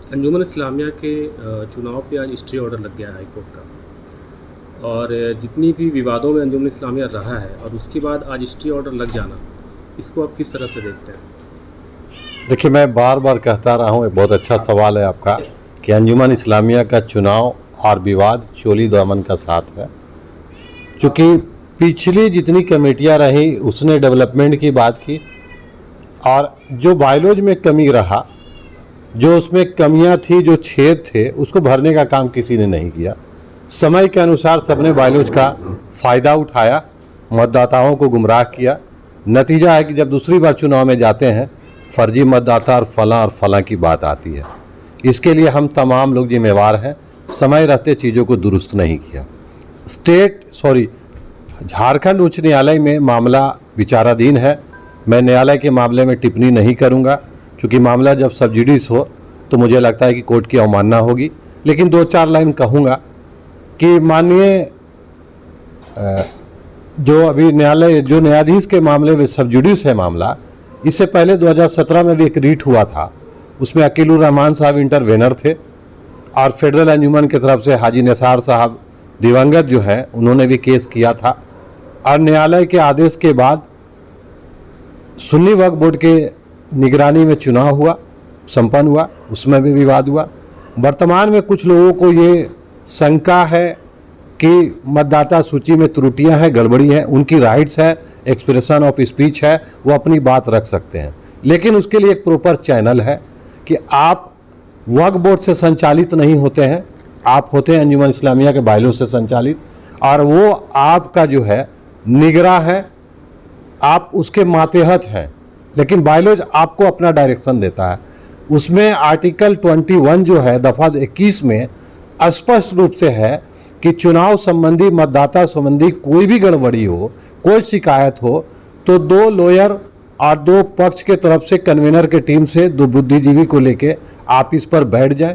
अंजुमन इस्लामिया के चुनाव पे आज स्टे ऑर्डर लग गया है हाई कोर्ट का। और जितनी भी विवादों में अंजुमन इस्लामिया रहा है और उसके बाद आज स्टे ऑर्डर लग जाना, इसको आप किस तरह से देखते हैं? देखिए, मैं बार बार कहता रहा हूँ, एक बहुत अच्छा सवाल है आपका कि अंजुमन इस्लामिया का चुनाव और विवाद चोली दामन का साथ है। क्योंकि पिछली जितनी कमेटियाँ रही उसने डेवलपमेंट की बात की, और जो बायलॉज में कमी रहा, जो उसमें कमियां थी, जो छेद थे, उसको भरने का काम किसी ने नहीं किया। समय के अनुसार सबने बायलॉज का फ़ायदा उठाया, मतदाताओं को गुमराह किया। नतीजा है कि जब दूसरी बार चुनाव में जाते हैं, फर्जी मतदाता और फलां की बात आती है। इसके लिए हम तमाम लोग जिम्मेवार हैं। समय रहते चीज़ों को दुरुस्त नहीं किया। झारखंड उच्च न्यायालय में मामला विचाराधीन है। मैं न्यायालय के मामले में टिप्पणी नहीं करूंगा, क्योंकि मामला जब सब जुडिस हो तो मुझे लगता है कि कोर्ट की अवमानना होगी। लेकिन दो चार लाइन कहूँगा कि माननीय जो अभी न्यायाधीश के मामले में सब जुडिस है मामला, इससे पहले 2017 में भी एक रीट हुआ था। उसमें अकीलुर रहमान साहब इंटरवेनर थे, और फेडरल अंजुमन की तरफ से हाजी निसार साहब दिवंगत जो हैं, उन्होंने भी केस किया था। और न्यायालय के आदेश के बाद सुन्नी वक्फ बोर्ड के निगरानी में चुनाव हुआ, संपन्न हुआ, उसमें भी विवाद हुआ। वर्तमान में कुछ लोगों को ये शंका है कि मतदाता सूची में त्रुटियां हैं, गड़बड़ी है। उनकी राइट्स है, एक्सप्रेशन ऑफ स्पीच है, वो अपनी बात रख सकते हैं। लेकिन उसके लिए एक प्रॉपर चैनल है कि आप वक्फ बोर्ड से संचालित नहीं होते हैं, आप होते हैं अंजुमन इस्लामिया के बायलॉज से संचालित, और वो आपका जो है निगरान है, आप उसके मातहत हैं। लेकिन बायलॉज आपको अपना डायरेक्शन देता है। उसमें आर्टिकल 21 जो है दफ़ा 21 में स्पष्ट रूप से है कि चुनाव संबंधी, मतदाता संबंधी कोई भी गड़बड़ी हो, कोई शिकायत हो, तो दो लॉयर और दो पक्ष के तरफ से कन्वीनर के टीम से दो बुद्धिजीवी को लेके आप इस पर बैठ जाएं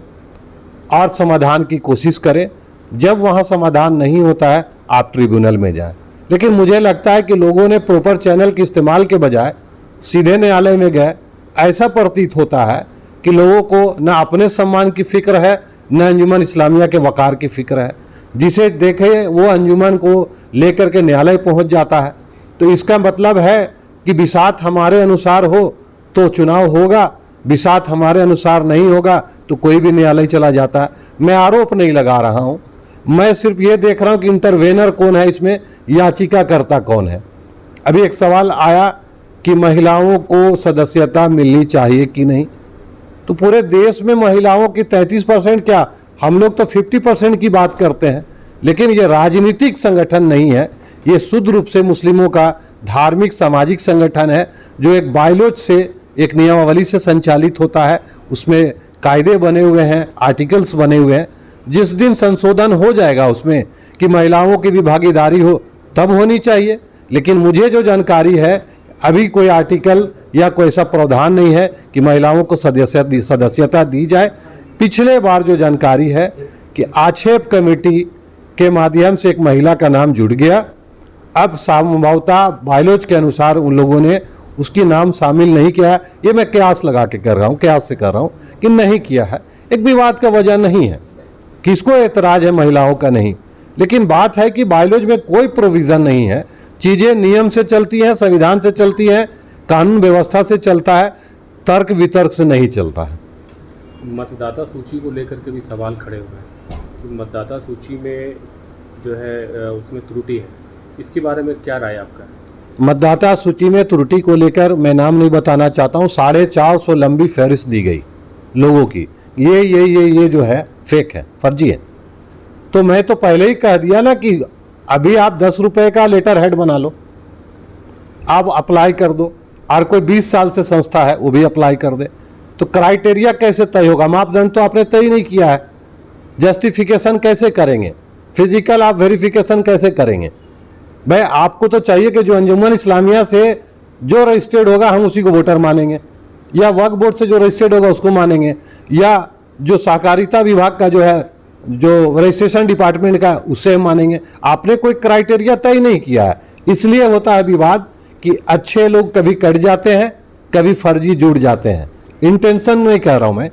और समाधान की कोशिश करें। जब वहाँ समाधान नहीं होता है, आप ट्रिब्यूनल में जाएं। लेकिन मुझे लगता है कि लोगों ने प्रॉपर चैनल के इस्तेमाल के बजाय सीधे न्यायालय में गए। ऐसा प्रतीत होता है कि लोगों को न अपने सम्मान की फिक्र है, न अंजुमन इस्लामिया के वकार की फिक्र है। जिसे देखे वो अंजुमन को लेकर के न्यायालय पहुंच जाता है। तो इसका मतलब है कि बिसात हमारे अनुसार हो तो चुनाव होगा, बिसात हमारे अनुसार नहीं होगा तो कोई भी न्यायालय चला जाता है। मैं आरोप नहीं लगा रहा हूँ, मैं सिर्फ ये देख रहा हूँ कि इंटरवेनर कौन है इसमें, याचिकाकर्ता कौन है। अभी एक सवाल आया कि महिलाओं को सदस्यता मिलनी चाहिए कि नहीं। तो पूरे देश में महिलाओं की 33%, क्या हम लोग तो 50% की बात करते हैं। लेकिन ये राजनीतिक संगठन नहीं है, ये शुद्ध रूप से मुस्लिमों का धार्मिक सामाजिक संगठन है, जो एक बायलॉज से, एक नियमावली से संचालित होता है। उसमें कायदे बने हुए हैं, आर्टिकल्स बने हुए हैं। जिस दिन संशोधन हो जाएगा उसमें कि महिलाओं की भी भागीदारी हो, तब होनी चाहिए। लेकिन मुझे जो जानकारी है, अभी कोई आर्टिकल या कोई ऐसा प्रावधान नहीं है कि महिलाओं को सदस्यता दी जाए। पिछले बार जो जानकारी है कि आक्षेप कमेटी के माध्यम से एक महिला का नाम जुड़ गया। अब संभवतः बायलॉज के अनुसार उन लोगों ने उसकी नाम शामिल नहीं किया है। ये मैं कयास लगा के कर रहा हूँ, कयास से कर रहा हूँ कि नहीं किया है। एक विवाद का वजह नहीं है, किसको एतराज है महिलाओं का नहीं। लेकिन बात है कि बायलॉज में कोई प्रोविज़न नहीं है। चीज़ें नियम से चलती हैं, संविधान से चलती हैं, कानून व्यवस्था से चलता है, तर्क वितर्क से नहीं चलता है। मतदाता सूची को लेकर के भी सवाल खड़े हुए हैं कि मतदाता सूची में जो है उसमें त्रुटि है, इसके बारे में क्या राय आपका है? मतदाता सूची में त्रुटि को लेकर मैं नाम नहीं बताना चाहता हूँ। 450 लंबी फहरिस्त दी गई लोगों की, ये जो है फेक है, फर्जी है। तो मैं तो पहले ही कह दिया ना कि अभी आप 10 रुपए का लेटर हेड बना लो, आप अप्लाई कर दो, और कोई 20 साल से संस्था है वो भी अप्लाई कर दे। तो क्राइटेरिया कैसे तय होगा? मापदंड तो आपने तय नहीं किया है, जस्टिफिकेशन कैसे करेंगे? फिजिकल आप वेरिफिकेशन कैसे करेंगे? भाई आपको तो चाहिए कि जो अंजुमन इस्लामिया से जो रजिस्टर्ड होगा हम उसी को वोटर मानेंगे, या वक्फ बोर्ड से जो रजिस्टर्ड होगा उसको मानेंगे, या जो सहकारिता विभाग का जो है, जो रजिस्ट्रेशन डिपार्टमेंट का, उससे मानेंगे। आपने कोई क्राइटेरिया तय नहीं किया है। इसलिए होता है विवाद कि अच्छे लोग कभी कट जाते हैं, कभी फर्जी जुड़ जाते हैं। इंटेंशन नहीं कह रहा हूं मैं,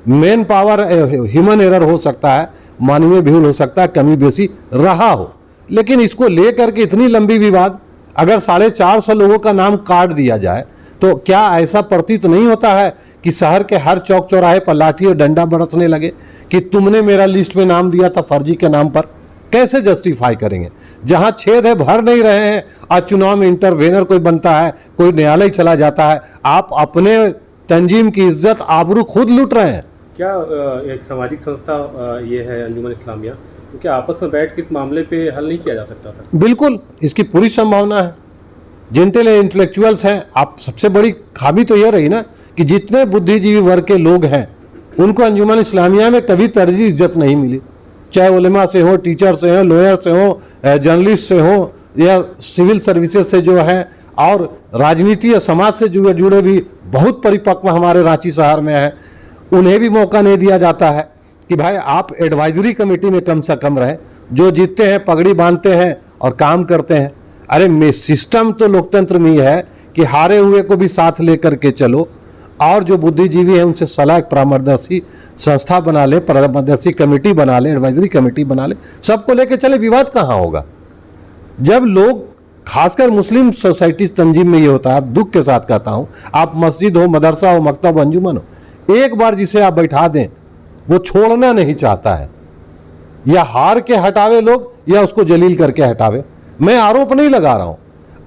मेन पावर ह्यूमन एरर हो सकता है, मानवीय भूल हो सकता है, कमी बेसी रहा हो, लेकिन इसको लेकर के इतनी लंबी विवाद, अगर 450 लोगों का नाम काट दिया जाए तो क्या ऐसा प्रतीत नहीं होता है कि शहर के हर चौक चौराहे पर लाठी और डंडा बरसने लगे कि तुमने मेरा लिस्ट में नाम दिया था फर्जी के नाम पर? कैसे जस्टिफाई करेंगे? जहां छेद है भर नहीं रहे हैं, आज चुनाव में इंटरवेनर कोई बनता है, कोई न्यायालय चला जाता है, आप अपने तंजीम की इज्जत आबरू खुद लूट रहे हैं। क्या एक सामाजिक संस्था ये है अंजुमन इस्लामिया, तो क्या आपस में बैठ के इस मामले पे हल नहीं किया जा सकता था? बिल्कुल, इसकी पूरी संभावना है। जितने इंटेलेक्चुअल्स हैं, आप सबसे बड़ी खामी तो यह रही ना कि जितने बुद्धिजीवी वर्ग के लोग हैं उनको अंजुमन इस्लामिया में कभी तरजीह इज्जत नहीं मिली, चाहे उलेमा से हो, टीचर से हो, लॉयर से हो, जर्नलिस्ट से हो, या सिविल सर्विसेज से जो है, और राजनीति और समाज से जुड़े भी बहुत परिपक्व हमारे रांची शहर में है, उन्हें भी मौका नहीं दिया जाता है कि भाई आप एडवाइजरी कमेटी में कम से कम रहे। जो जीतते हैं पगड़ी बांधते हैं और काम करते हैं। अरे सिस्टम तो लोकतंत्र में ही है कि हारे हुए को भी साथ लेकर के चलो, और जो बुद्धिजीवी हैं उनसे सलाह परामर्शी संस्था बना ले, परामर्शी कमेटी बना ले, एडवाइजरी कमेटी बना ले, सबको लेके चले। विवाद कहाँ होगा? जब लोग, खासकर मुस्लिम सोसाइटी तंजीम में ये होता है, दुख के साथ कहता हूँ, आप मस्जिद हो, मदरसा हो, मकतब, अंजुमन हो, एक बार जिसे आप बैठा दें वो छोड़ना नहीं चाहता है, या हार के हटावे लोग या उसको जलील करके हटावे। मैं आरोप नहीं लगा रहा हूं।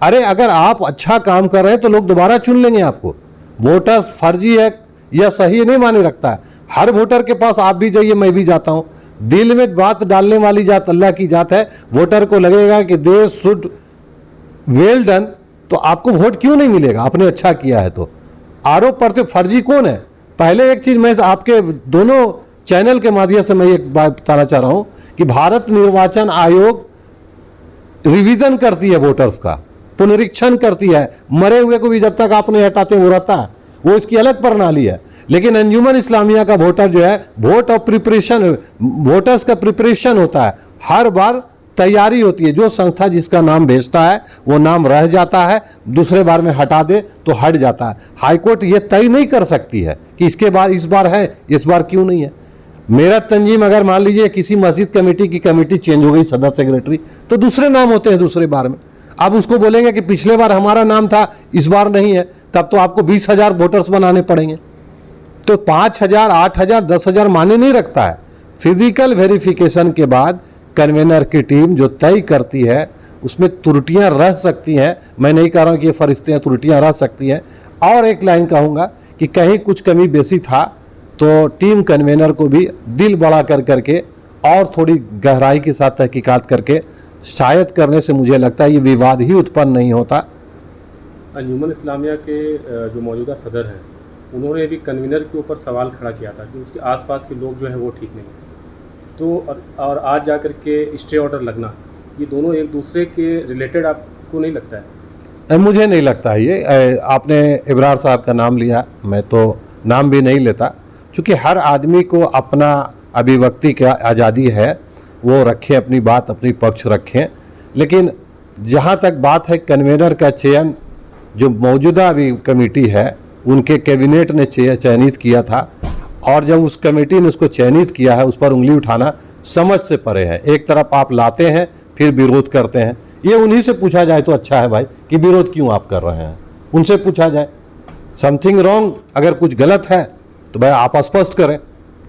अरे अगर आप अच्छा काम कर रहे हैं तो लोग दोबारा चुन लेंगे आपको। वोटर्स फर्जी है या सही नहीं माने रखता है। हर वोटर के पास आप भी जाइए, मैं भी जाता हूं। दिल में बात डालने वाली जात अल्लाह की जात है। वोटर को लगेगा कि दे शुड वेल डन, तो आपको वोट क्यों नहीं मिलेगा? आपने अच्छा किया है तो। आरोप पर फर्जी कौन है? पहले एक चीज मैं आपके दोनों चैनल के माध्यम से मैं एक बात बताना चाह रहा हूं कि भारत निर्वाचन आयोग रिवीजन करती है, वोटर्स का पुनरीक्षण करती है। मरे हुए को भी जब तक आप नहीं हटाते वो रहता है, वो इसकी अलग प्रणाली है। लेकिन अंजुमन इस्लामिया का वोटर जो है, वोट और प्रिपरेशन, वोटर्स का प्रिपरेशन होता है, हर बार तैयारी होती है। जो संस्था जिसका नाम भेजता है वो नाम रह जाता है, दूसरे बार में हटा दे तो हट जाता है। हाईकोर्ट ये तय नहीं कर सकती है कि इसके बाद इस बार है, इस बार क्यों नहीं है। मेरा तंजीम अगर मान लीजिए किसी मस्जिद कमेटी की कमेटी चेंज हो गई, सदर सेक्रेटरी, तो दूसरे नाम होते हैं दूसरे बार में। अब उसको बोलेंगे कि पिछले बार हमारा नाम था, इस बार नहीं है, तब तो आपको 20,000 वोटर्स बनाने पड़ेंगे। तो 5,000, 8,000, 10,000 माने नहीं रखता है। फिजिकल वेरिफिकेशन के बाद कन्वेनर की टीम जो तय करती है उसमें त्रुटियां रह सकती हैं। मैं नहीं कह रहा हूं कि ये फरिश्ते त्रुटियां रह सकती हैं। और एक लाइन कहूँगा कि कहीं कुछ कमी बेसी था तो टीम कन्वेनर को भी दिल बड़ा कर करके और थोड़ी गहराई के साथ तहकीकात करके शायद करने से मुझे लगता है ये विवाद ही उत्पन्न नहीं होता। अंजुमन इस्लामिया के जो मौजूदा सदर हैं, उन्होंने भी कन्वीनर के ऊपर सवाल खड़ा किया था कि उसके आसपास के लोग जो हैं वो ठीक नहीं हैं। तो और आज जा कर के स्टे ऑर्डर लगना, ये दोनों एक दूसरे के रिलेटेड आपको नहीं लगता है? मुझे नहीं लगता है ये। आपने इब्रार साहब का नाम लिया, मैं तो नाम भी नहीं लेता, क्योंकि हर आदमी को अपना अभिव्यक्ति की आज़ादी है, वो रखें अपनी बात, अपनी पक्ष रखें। लेकिन जहाँ तक बात है कन्वेनर का चयन, जो मौजूदा अभी कमेटी है उनके कैबिनेट ने चयनित किया था, और जब उस कमेटी ने उसको चयनित किया है उस पर उंगली उठाना समझ से परे है। एक तरफ आप लाते हैं फिर विरोध करते हैं। ये उन्हीं से पूछा जाए तो अच्छा है भाई कि विरोध क्यों आप कर रहे हैं, उनसे पूछा जाए। समथिंग रॉन्ग, अगर कुछ गलत है तो भाई आप स्पष्ट करें,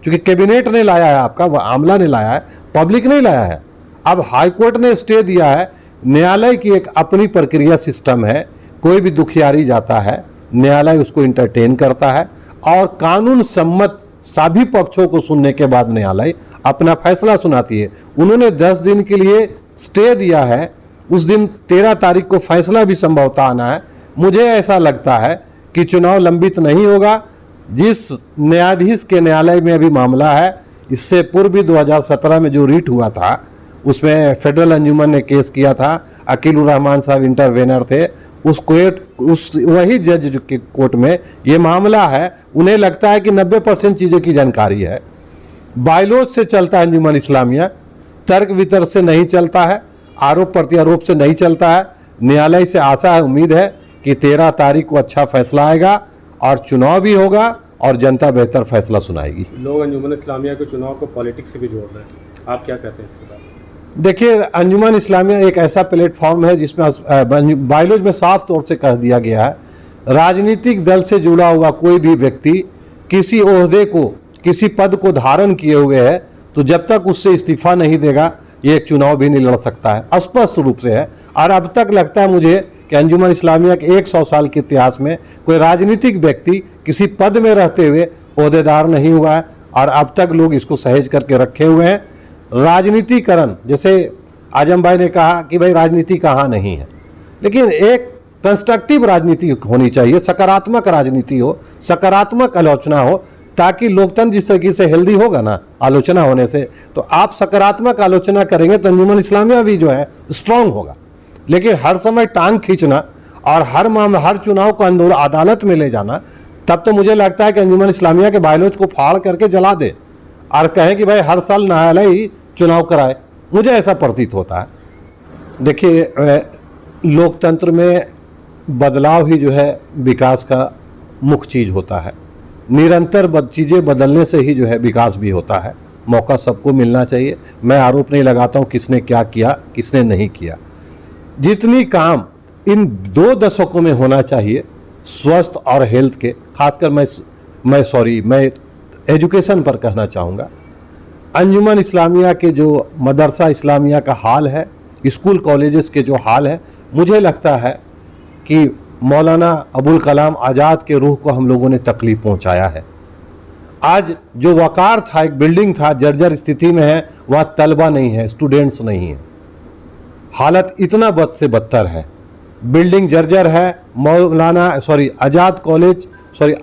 क्योंकि कैबिनेट ने लाया है आपका, वह आमला ने लाया है, पब्लिक नहीं लाया है। अब हाईकोर्ट ने स्टे दिया है। न्यायालय की एक अपनी प्रक्रिया सिस्टम है। कोई भी दुखियारी जाता है, न्यायालय उसको इंटरटेन करता है और कानून सम्मत सभी पक्षों को सुनने के बाद न्यायालय अपना फैसला सुनाती है। उन्होंने 10 दिन के लिए स्टे दिया है। उस दिन 13 तारीख को फैसला भी संभवतः आना है। मुझे ऐसा लगता है कि चुनाव लंबित नहीं होगा। जिस न्यायाधीश के न्यायालय में अभी मामला है, इससे पूर्व भी 2017 में जो रीट हुआ था उसमें फेडरल अंजुमन ने केस किया था। अकीलुर रहमान साहब इंटरवेनर थे। उस वही जज के कोर्ट में ये मामला है। उन्हें लगता है कि 90% चीज़ों की जानकारी है। बायलॉज से चलता है अंजुमन इस्लामिया, तर्क वितर्क से नहीं चलता है, आरोप प्रत्यारोप से नहीं चलता है। न्यायालय से आशा है, उम्मीद है कि 13 तारीख को अच्छा फैसला आएगा और चुनाव भी होगा और जनता बेहतर फैसला सुनाएगी। लोग अंजुमन इस्लामिया के चुनाव को पॉलिटिक्स से भी जोड़ रहे हैं, आप क्या कहते हैं इसके बारे में? देखिए, अंजुमन इस्लामिया एक ऐसा प्लेटफॉर्म है जिसमें बायलॉज में साफ तौर से कह दिया गया है, राजनीतिक दल से जुड़ा हुआ कोई भी व्यक्ति किसी ओहदे को, किसी पद को धारण किए हुए है, तो जब तक उससे इस्तीफा नहीं देगा ये एक चुनाव भी नहीं लड़ सकता है। स्पष्ट रूप से है। और अब तक लगता है मुझे कि अंजुमन इस्लामिया के 100 साल के इतिहास में कोई राजनीतिक व्यक्ति किसी पद में रहते हुए ओहदेदार नहीं हुआ है, और अब तक लोग इसको सहेज करके रखे हुए हैं। राजनीतिकरण, जैसे आजम भाई ने कहा कि भाई राजनीति कहाँ नहीं है, लेकिन एक कंस्ट्रक्टिव राजनीति होनी चाहिए, सकारात्मक राजनीति हो, सकारात्मक आलोचना हो, ताकि लोकतंत्र जिस तरीके से हेल्दी होगा ना आलोचना होने से, तो आप सकारात्मक आलोचना करेंगे तो अंजुमन इस्लामिया भी जो है स्ट्रांग होगा। लेकिन हर समय टांग खींचना और हर चुनाव को अदालत में ले जाना, तब तो मुझे लगता है कि अंजुमन इस्लामिया के बायलॉज को फाड़ करके जला दे और कहें कि भाई हर साल न्यायालय ही चुनाव कराए। मुझे ऐसा प्रतीत होता है। देखिए, लोकतंत्र में बदलाव ही जो है विकास का मुख्य चीज़ होता है। निरंतर चीज़ें बदलने से ही जो है विकास भी होता है। मौका सबको मिलना चाहिए। मैं आरोप नहीं लगाता हूँ किसने क्या किया किसने नहीं किया। जितनी काम इन 2 दशकों में होना चाहिए स्वास्थ्य और हेल्थ के, खासकर मैं एजुकेशन पर कहना चाहूँगा। अंजुमन इस्लामिया के जो मदरसा इस्लामिया का हाल है, स्कूल कॉलेजेस के जो हाल है, मुझे लगता है कि मौलाना अबुल कलाम आज़ाद के रूह को हम लोगों ने तकलीफ़ पहुंचाया है। आज जो वक़ार था, एक बिल्डिंग था, जर्जर स्थिति में है, वहाँ तलबा नहीं है, स्टूडेंट्स नहीं है। हालत इतना बद से बदतर है, बिल्डिंग जर्जर है।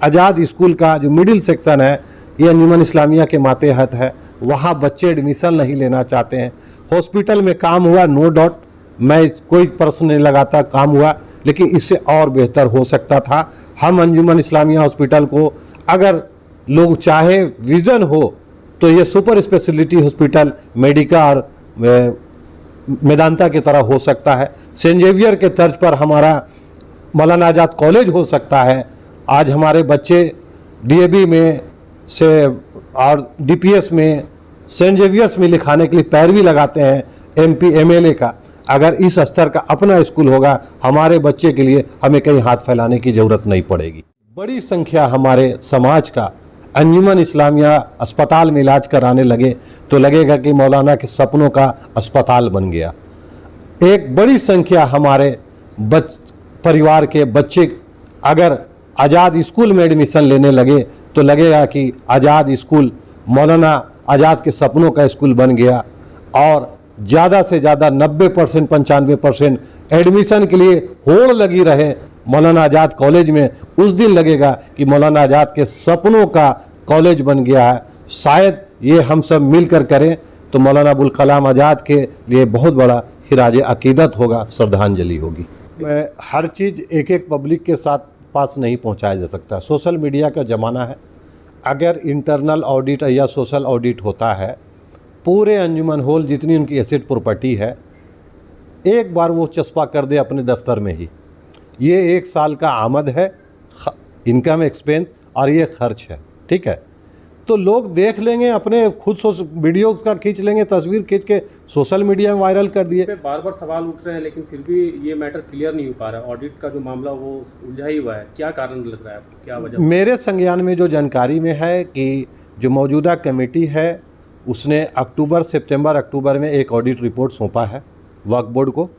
आज़ाद स्कूल का जो मिडिल सेक्शन है ये अंजुमन इस्लामिया के मातेहत है, वहाँ बच्चे एडमिशन नहीं लेना चाहते हैं। हॉस्पिटल में काम हुआ, नो डाउट, मैं कोई प्रश्न नहीं लगाता, काम हुआ, लेकिन इससे और बेहतर हो सकता था। हम अंजुमन इस्लामिया हॉस्पिटल को अगर लोग चाहे, विज़न हो, तो ये सुपर स्पेशलिटी हॉस्पिटल मेडिका और मेदांता की तरह हो सकता है। सेंट जेवियर के तर्ज पर हमारा मौलाना आज़ाद कॉलेज हो सकता है। आज हमारे बच्चे डीएवी में से और डीपीएस में, सेंट जेवियर्स में लिखाने के लिए पैरवी लगाते हैं एमपी एमएलए का। अगर इस स्तर का अपना स्कूल होगा हमारे बच्चे के लिए, हमें कहीं हाथ फैलाने की ज़रूरत नहीं पड़ेगी। बड़ी संख्या हमारे समाज का अंजुमन इस्लामिया अस्पताल में इलाज कराने लगे तो लगेगा कि मौलाना के सपनों का अस्पताल बन गया। एक बड़ी संख्या हमारे परिवार के बच्चे अगर आज़ाद स्कूल में एडमिशन लेने लगे तो लगेगा कि आज़ाद स्कूल मौलाना आज़ाद के सपनों का स्कूल बन गया। और ज़्यादा से ज़्यादा 90% 95% एडमिशन के लिए होड़ लगी रहे मौलाना आज़ाद कॉलेज में, उस दिन लगेगा कि मौलाना आज़ाद के सपनों का कॉलेज बन गया है। शायद ये हम सब मिलकर करें तो मौलाना अबुल कलाम आज़ाद के लिए बहुत बड़ा खिराज अकीदत होगा, श्रद्धांजलि होगी। हर चीज़ एक एक पब्लिक के साथ पास नहीं पहुंचाया जा सकता। सोशल मीडिया का ज़माना है। अगर इंटरनल ऑडिट या सोशल ऑडिट होता है, पूरे अंजुमन हॉल जितनी उनकी एसेट प्रॉपर्टी है एक बार वो चस्पा कर दे अपने दफ्तर में ही। ये 1 साल का आमद है, इनकम एक्सपेंस, और ये खर्च है, ठीक है। तो लोग देख लेंगे, अपने खुद वीडियो का खींच लेंगे, तस्वीर खींच के सोशल मीडिया में वायरल कर दिए। बार बार सवाल उठ रहे हैं लेकिन फिर भी ये मैटर क्लियर नहीं हो पा रहा है। ऑडिट का जो मामला वो उलझा ही हुआ है, क्या कारण लग रहा है आपको, क्या वजह? मेरे संज्ञान में जो जानकारी में है कि जो मौजूदा कमेटी है उसने सितंबर अक्टूबर में एक ऑडिट रिपोर्ट सौंपा है वक्फ बोर्ड को।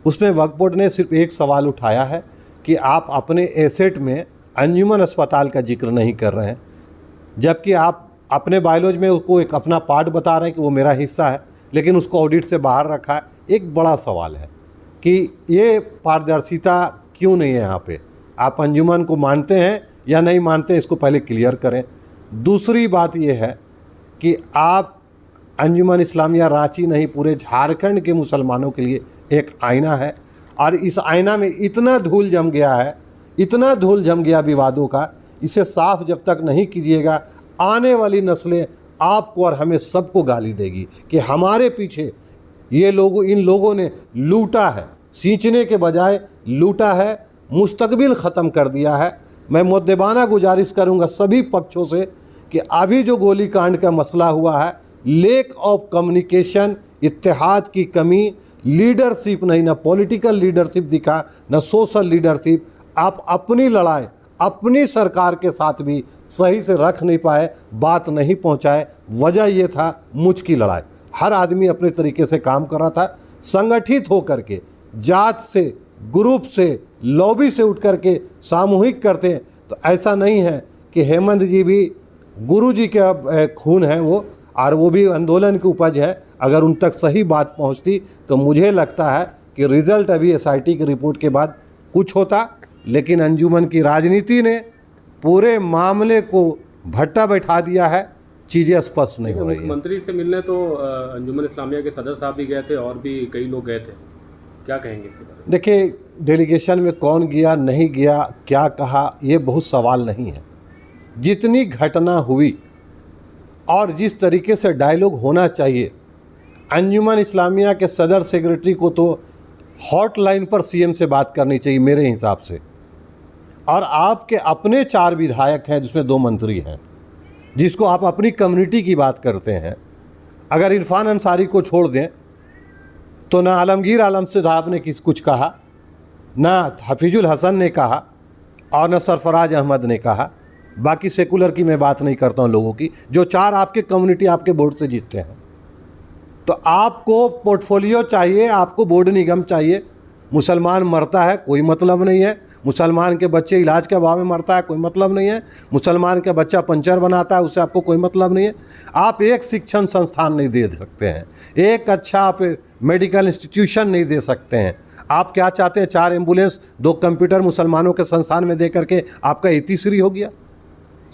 उसमें वक्फ बोर्ड ने सिर्फ एक सवाल उठाया है कि आप अपने एसेट में अंजुमन अस्पताल का जिक्र नहीं कर रहे हैं, जबकि आप अपने बायोलॉजी में उसको एक अपना पार्ट बता रहे हैं कि वो मेरा हिस्सा है, लेकिन उसको ऑडिट से बाहर रखा है। एक बड़ा सवाल है कि ये पारदर्शिता क्यों नहीं है यहाँ पे। आप अंजुमन को मानते हैं या नहीं मानते, इसको पहले क्लियर करें। दूसरी बात ये है कि आप अंजुमन इस्लामिया रांची नहीं, पूरे झारखंड के मुसलमानों के लिए एक आईना है, और इस आईना में इतना धूल जम गया है, इतना धूल जम गया विवादों का, इसे साफ जब तक नहीं कीजिएगा आने वाली नस्लें आपको और हमें सबको गाली देगी कि हमारे पीछे इन लोगों ने लूटा है, सींचने के बजाय लूटा है, मुस्तकबिल ख़त्म कर दिया है। मैं मुद्देबाना गुजारिश करूंगा सभी पक्षों से कि अभी जो गोलीकांड का मसला हुआ है, लेक ऑफ कम्युनिकेशन, इत्तेहाद की कमी, लीडरशिप नहीं, ना पॉलिटिकल लीडरशिप दिखा, ना सोशल लीडरशिप। आप अपनी लड़ाई अपनी सरकार के साथ भी सही से रख नहीं पाए, बात नहीं पहुंचाए। वजह ये था मुझ की लड़ाई। हर आदमी अपने तरीके से काम कर रहा था, संगठित होकर के, जात से, ग्रुप से, लॉबी से उठ करके सामूहिक करते हैं। तो ऐसा नहीं है कि हेमंत जी भी गुरु जी के खून हैं वो, और वो भी आंदोलन की उपज है। अगर उन तक सही बात पहुंचती तो मुझे लगता है कि रिज़ल्ट अभी एसआईटी की रिपोर्ट के बाद कुछ होता, लेकिन अंजुमन की राजनीति ने पूरे मामले को भट्टा बैठा दिया है। चीज़ें स्पष्ट नहीं हो रही हैं। मुख्यमंत्री से मिलने तो अंजुमन इस्लामिया के सदर साहब भी गए थे और भी कई लोग गए थे, क्या कहेंगे इसके बारे में? देखिए, डेलीगेशन में कौन गया नहीं गया, क्या कहा, ये बहुत सवाल नहीं है। जितनी घटना हुई और जिस तरीके से डायलॉग होना चाहिए, अंजुमन इस्लामिया के सदर सेक्रेटरी को तो हॉटलाइन पर सीएम से बात करनी चाहिए मेरे हिसाब से। और आपके अपने 4 विधायक हैं जिसमें 2 मंत्री हैं, जिसको आप अपनी कम्युनिटी की बात करते हैं। अगर इरफान अंसारी को छोड़ दें तो ना आलमगीर आलम साहब ने कुछ कहा, ना हफीजुल हसन ने कहा, और ना सरफराज अहमद ने कहा। बाकी सेकुलर की मैं बात नहीं करता हूँ, लोगों की जो 4 आपके कम्युनिटी आपके बोर्ड से जीतते हैं। तो आपको पोर्टफोलियो चाहिए, आपको बोर्ड निगम चाहिए। मुसलमान मरता है, कोई मतलब नहीं है। मुसलमान के बच्चे इलाज के अभाव में मरता है, कोई मतलब नहीं है। मुसलमान का बच्चा पंचर बनाता है, उससे आपको कोई मतलब नहीं है। आप एक शिक्षण संस्थान नहीं दे सकते हैं, एक अच्छा आप मेडिकल इंस्टीट्यूशन नहीं दे सकते हैं। आप क्या चाहते हैं? 4 एम्बुलेंस, 2 कंप्यूटर मुसलमानों के संस्थान में दे करके आपका इतिश्री हो गया।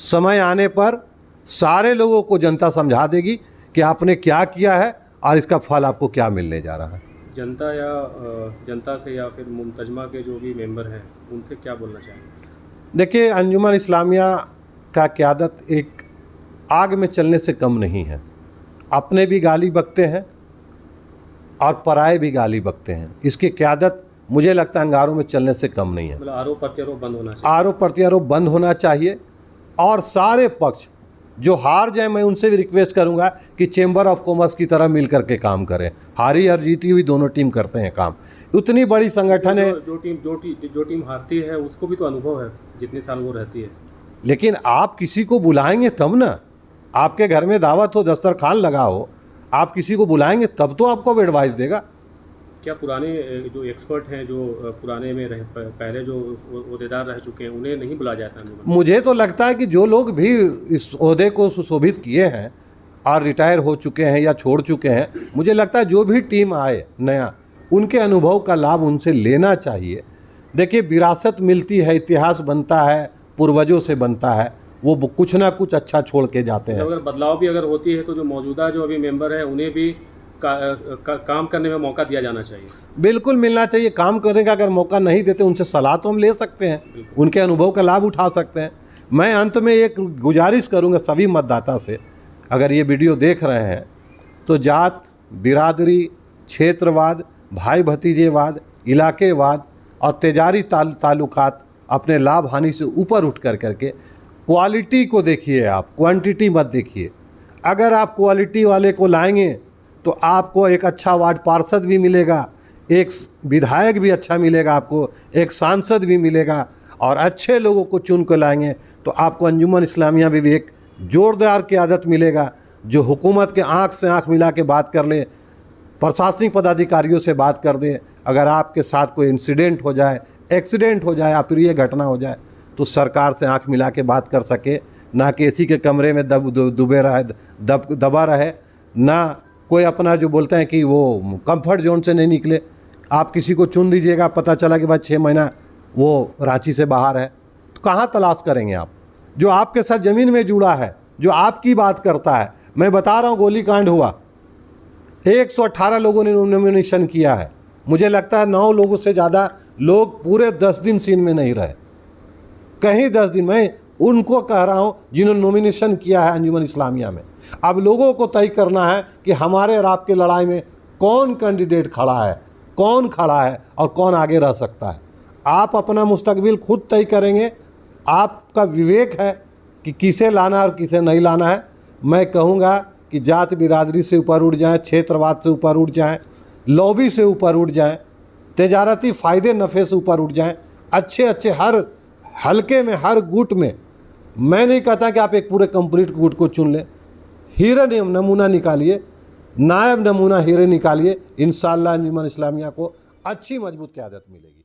समय आने पर सारे लोगों को जनता समझा देगी कि आपने क्या किया है और इसका फल आपको क्या मिलने जा रहा है। जनता से या फिर मुंतजमा के जो भी मेंबर हैं उनसे क्या बोलना चाहेंगे? देखिए, अंजुमन इस्लामिया का क़यादत एक आग में चलने से कम नहीं है। अपने भी गाली बकते हैं और पराये भी गाली बकते हैं। इसकी क़यादत मुझे लगता है अंगारों में चलने से कम नहीं है। मतलब आरोप प्रत्यारोप बंद होना चाहिए। आरोप प्रत्यारोप बंद होना चाहिए और सारे पक्ष जो हार जाए, मैं उनसे भी रिक्वेस्ट करूंगा कि चेंबर ऑफ कॉमर्स की तरह मिल करके काम करें। हारी और जीती हुई दोनों टीम करते हैं काम। उतनी बड़ी संगठन है। जो टीम हारती है उसको भी तो अनुभव है, जितने साल वो रहती है। लेकिन आप किसी को बुलाएंगे तब ना। आपके घर में दावत हो, दस्तरखान लगा हो, आप किसी को बुलाएंगे तब तो आपको एडवाइस देगा। क्या पुराने जो एक्सपर्ट हैं, जो पुराने में पहले जो ओहदेदार रह चुके हैं, उन्हें नहीं बुलाया जाता है? मुझे तो लगता है कि जो लोग भी इस ओहदे को सुशोभित किए हैं और रिटायर हो चुके हैं या छोड़ चुके हैं, मुझे लगता है जो भी टीम आए नया, उनके अनुभव का लाभ उनसे लेना चाहिए। देखिए, विरासत मिलती है, इतिहास बनता है, पूर्वजों से बनता है, वो कुछ ना कुछ अच्छा छोड़ के जाते हैं। अगर बदलाव भी अगर होती है तो जो मौजूदा जो अभी मेंबर है उन्हें भी काम करने में मौका दिया जाना चाहिए। बिल्कुल मिलना चाहिए। काम करने का अगर मौका नहीं देते, उनसे सलाह तो हम ले सकते हैं, उनके अनुभव का लाभ उठा सकते हैं। मैं अंत में एक गुजारिश करूंगा सभी मतदाता से, अगर ये वीडियो देख रहे हैं तो जात, बिरादरी, क्षेत्रवाद, भाई भतीजेवाद, इलाकेवाद और तेजारी ताल्लुकात अपने लाभ हानि से ऊपर उठ करके क्वालिटी को देखिए, आप क्वांटिटी मत देखिए। अगर आप क्वालिटी वाले को लाएंगे तो आपको एक अच्छा वार्ड पार्षद भी मिलेगा, एक विधायक भी अच्छा मिलेगा, आपको एक सांसद भी मिलेगा, और अच्छे लोगों को चुन कर लाएंगे तो आपको अंजुमन इस्लामिया में भी एक जोरदार क़यादत मिलेगा, जो हुकूमत के आँख से आँख मिला के बात कर ले, प्रशासनिक पदाधिकारियों से बात कर दे। अगर आपके साथ कोई इंसिडेंट हो जाए, एक्सीडेंट हो जाए, अप्रिय घटना हो जाए, तो सरकार से आँख मिला के बात कर सके, ना कि इसी के कमरे में दबा रहे, ना कोई अपना जो बोलते हैं कि वो कंफर्ट जोन से नहीं निकले। आप किसी को चुन दीजिएगा, पता चला कि भाई 6 महीना वो रांची से बाहर है, तो कहाँ तलाश करेंगे आप? जो आपके साथ ज़मीन में जुड़ा है, जो आपकी बात करता है। मैं बता रहा हूँ, गोलीकांड हुआ, 118 लोगों ने नॉमिनेशन किया है। मुझे लगता है 9 लोगों से ज़्यादा लोग पूरे 10 दिन सीन में नहीं रहे, कहीं 10 दिन। मैं उनको कह रहा हूँ जिन्होंने नॉमिनेशन किया है अंजुमन इस्लामिया में। अब लोगों को तय करना है कि हमारे और आपके लड़ाई में कौन कैंडिडेट खड़ा है, कौन खड़ा है और कौन आगे रह सकता है। आप अपना मुस्तकबिल खुद तय करेंगे, आपका विवेक है कि किसे लाना है और किसे नहीं लाना है। मैं कहूँगा कि जात बिरादरी से ऊपर उठ जाएं, क्षेत्रवाद से ऊपर उठ जाएं, लॉबी से ऊपर उठ जाएं, तजारती फ़ायदे नफ़े से ऊपर उठ जाएं, अच्छे अच्छे हर हलके में, हर गुट में। मैं नहीं कहता कि आप एक पूरे कंप्लीट गुट को चुन लें, हीरे नमूना निकालिए, नायब नमूना हीरे निकालिए, इंशाअल्लाह अंजुमन इस्लामिया को अच्छी मजबूत क़यादत मिलेगी।